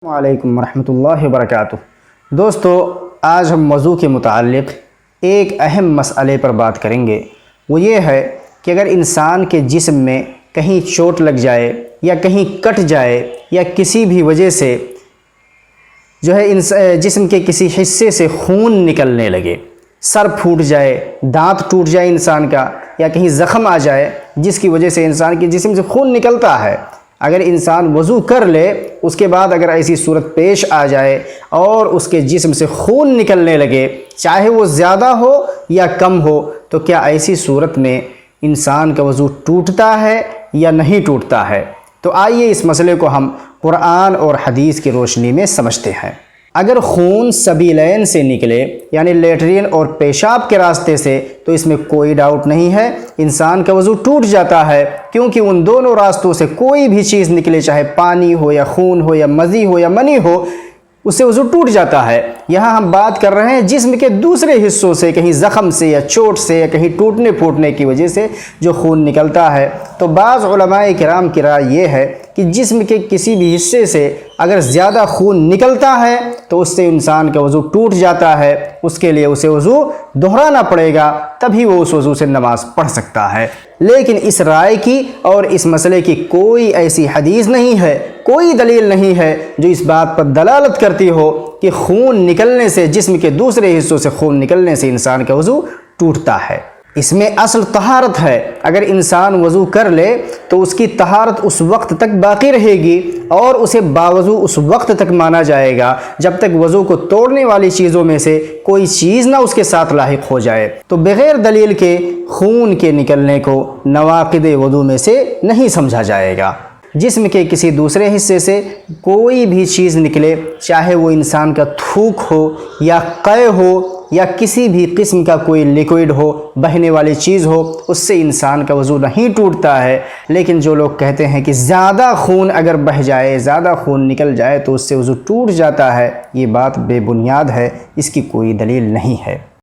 وعلیکم ورحمۃ اللہ وبرکاتہ۔ دوستو، آج ہم موضوع کے متعلق ایک اہم مسئلے پر بات کریں گے۔ وہ یہ ہے کہ اگر انسان کے جسم میں کہیں چوٹ لگ جائے یا کہیں کٹ جائے یا کسی بھی وجہ سے جسم کے کسی حصے سے خون نکلنے لگے، سر پھوٹ جائے، دانت ٹوٹ جائے انسان کا، یا کہیں زخم آ جائے جس کی وجہ سے انسان کے جسم سے خون نکلتا ہے، اگر انسان وضو کر لے، اس کے بعد اگر ایسی صورت پیش آ جائے اور اس کے جسم سے خون نکلنے لگے، چاہے وہ زیادہ ہو یا کم ہو، تو کیا ایسی صورت میں انسان کا وضو ٹوٹتا ہے یا نہیں ٹوٹتا ہے؟ تو آئیے اس مسئلے کو ہم قرآن اور حدیث کی روشنی میں سمجھتے ہیں۔ اگر خون سبیلین سے نکلے، یعنی لیٹرین اور پیشاب کے راستے سے، تو اس میں کوئی ڈاؤٹ نہیں ہے، انسان کا وضو ٹوٹ جاتا ہے، کیونکہ ان دونوں راستوں سے کوئی بھی چیز نکلے، چاہے پانی ہو یا خون ہو یا مزی ہو یا منی ہو، اس سے وضو ٹوٹ جاتا ہے۔ یہاں ہم بات کر رہے ہیں جسم کے دوسرے حصوں سے، کہیں زخم سے یا چوٹ سے یا کہیں ٹوٹنے پھوٹنے کی وجہ سے جو خون نکلتا ہے۔ تو بعض علماء کرام کی رائے یہ ہے کہ جسم کے کسی بھی حصے سے اگر زیادہ خون نکلتا ہے تو اس سے انسان کا وضو ٹوٹ جاتا ہے، اس کے لیے اسے وضو دہرانا پڑے گا، تبھی وہ اس وضو سے نماز پڑھ سکتا ہے۔ لیکن اس رائے کی اور اس مسئلے کی کوئی ایسی حدیث نہیں ہے، کوئی دلیل نہیں ہے جو اس بات پر دلالت کرتی ہو کہ خون نکلنے سے، جسم کے دوسرے حصوں سے خون نکلنے سے انسان کا وضو ٹوٹتا ہے۔ اس میں اصل طہارت ہے۔ اگر انسان وضو کر لے تو اس کی طہارت اس وقت تک باقی رہے گی اور اسے باوضو اس وقت تک مانا جائے گا جب تک وضو کو توڑنے والی چیزوں میں سے کوئی چیز نہ اس کے ساتھ لاحق ہو جائے۔ تو بغیر دلیل کے خون کے نکلنے کو نواقض وضو میں سے نہیں سمجھا جائے گا۔ جسم کے کسی دوسرے حصے سے کوئی بھی چیز نکلے، چاہے وہ انسان کا تھوک ہو یا قے ہو یا کسی بھی قسم کا کوئی لیکوئڈ ہو، بہنے والی چیز ہو، اس سے انسان کا وضو نہیں ٹوٹتا ہے۔ لیکن جو لوگ کہتے ہیں کہ زیادہ خون اگر بہہ جائے، زیادہ خون نکل جائے تو اس سے وضو ٹوٹ جاتا ہے، یہ بات بے بنیاد ہے، اس کی کوئی دلیل نہیں ہے۔